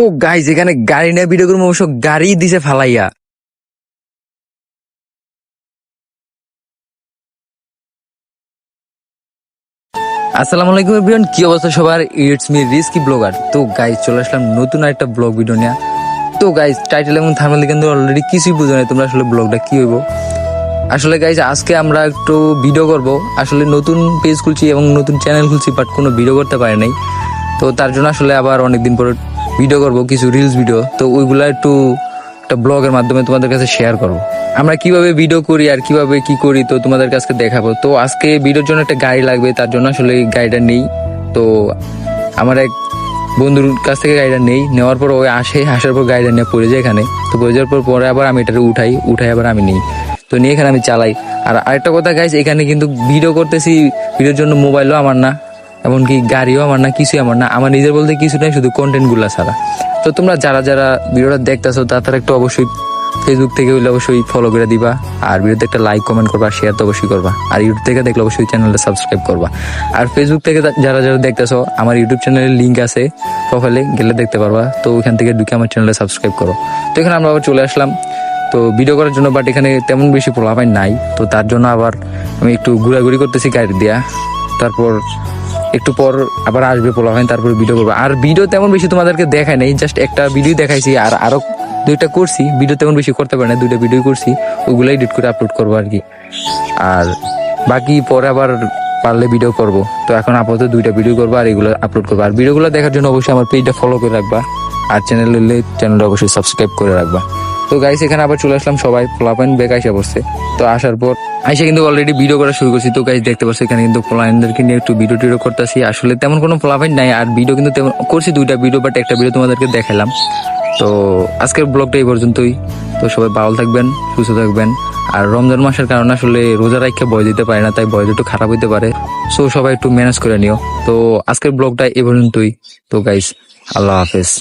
তো গাইজ এখানে গাড়ি নিয়ে ভিডিও করবো, অবশ্য গাড়ি দিছে ফালাইয়া। আসসালামু আলাইকুম এভরিওয়ান, কি অবস্থা সবার? It's me risky blogger. তো গাইজ চলে আসলাম নতুন একটা ব্লগ ভিডিও নিয়ে। তো গাইজ টাইটেল এবং থাম্বনেল কিন্তু অলরেডি কিছুই বুঝো না তোমরা আসলে ব্লগটা কি হইব। আসলে গাইজ আজকে আমরা একটু ভিডিও করব। আসলে নতুন পেজ খুলছি এবং নতুন চ্যানেল খুলছি, বাট কোনো ভিডিও করতে পারি নাই। তো তার জন্য আসলে আবার অনেকদিন পরে ভিডিও করব, কিছু রিলস ভিডিও। তো ওইগুলা একটু একটা ব্লগের মাধ্যমে তোমাদের কাছে শেয়ার করব। আমরা কিভাবে ভিডিও করি আর কিভাবে কি করি তো তোমাদের কাছে দেখাবো। তো আজকে ভিডিওর জন্য একটা গাড়ি লাগবে, তার জন্য আসলে এই গাড়িটা নেই। তো আমার এক বন্ধুর কাছ থেকে গাড়িটা নেওয়ার পর ওই আসার পর গাড়িটা নিয়ে পড়ে যায় এখানে। তো পড়ে যাওয়ার পরে আবার আমি এটা উঠাই আবার আমি নিই। তো নিয়ে এখানে আমি চালাই। আর আরেকটা কথা গাইস, এখানে কিন্তু ভিডিও করতেছি, ভিডিওর জন্য মোবাইলও আমার না, এমনকি গাড়িও আমার না, কিছুই আমার না। আমার নিজের বলতে কিছু নাই, শুধু কন্টেন্ট গুলা ছাড়া। তো তোমরা যারা যারা ভিডিওটা দেখতেছো তারা একটু অবশ্যই ফেসবুক থেকে হইলে অবশ্যই ফলো করে দিবা, আর ভিডিওতে একটা লাইক কমেন্ট করবা, শেয়ার তো অবশ্যই করবা। আর ইউটিউব থেকে দেখলে অবশ্যই চ্যানেলটা সাবস্ক্রাইব করবা। আর ফেসবুক থেকে যারা যারা দেখতেছো, আমার ইউটিউব চ্যানেলের লিঙ্ক আছে, প্রোফাইলে গেলে দেখতে পারবা। তো ওইখান থেকে ঢুকে আমার চ্যানেলটা সাবস্ক্রাইব করো। তো এখানে আমরা আবার চলে আসলাম তো ভিডিও করার জন্য, বাট এখানে তেমন বেশি পোলাপাই নাই। তো তার জন্য আবার আমি একটু ঘোরাঘুরি করতেছি গাড়ি দিয়া। তারপর একটু পর আবার আসবে পোলাপাইন, তারপর ভিডিও করবো। আর ভিডিও তেমন বেশি তোমাদেরকে দেখাই নাই, জাস্ট একটা ভিডিও দেখাইছি। আর আরো দুইটা করছি, ভিডিও তেমন বেশি করতে পারি না, দুইটা ভিডিও করছি, ওগুলাই এডিট করে আপলোড করবো আর কি। আর বাকি পরে আবার পারলে ভিডিও করব। তো এখন আপাতত দুইটা ভিডিও করবো আর এগুলো আপলোড করবো। আর ভিডিওগুলো দেখার জন্য অবশ্যই আমার পেজটা ফলো করে রাখবা, আর চ্যানেলটা অবশ্যই সাবস্ক্রাইব করে রাখবা। তো গাইস এখানে আবার চলে আসলাম, সবাই পোলাপাইন বেক আইসা পড়ছে। তো আসার পর আইসা কিন্তু অলরেডি ভিডিও করা শুরু করছি। তো গাইস দেখতে পাচ্ছি এখানে কিন্তু পোলাপাইনদেরকে নিয়ে একটু ভিডিও টিডিও করতেছি। আসলে তেমন কোনো পোলাপাইন নাই, আর ভিডিও কিন্তু তেমন করছি দুইটা ভিডিও, বাট একটা ভিডিও তোমাদেরকে দেখালাম। তো আজকের ব্লগটা এই পর্যন্তই। তো সবাই ভালো থাকবেন, সুস্থ থাকবেন। আর রমজান মাসের কারণে আসলে রোজা রাখতে ভয় দিতে পারে না, তাই ভয় একটু খারাপ হইতে পারে। সো সবাই একটু ম্যানেজ করে নিও। তো আজকের ব্লগটা এই পর্যন্তই। তো গাইস আল্লাহ হাফেজ।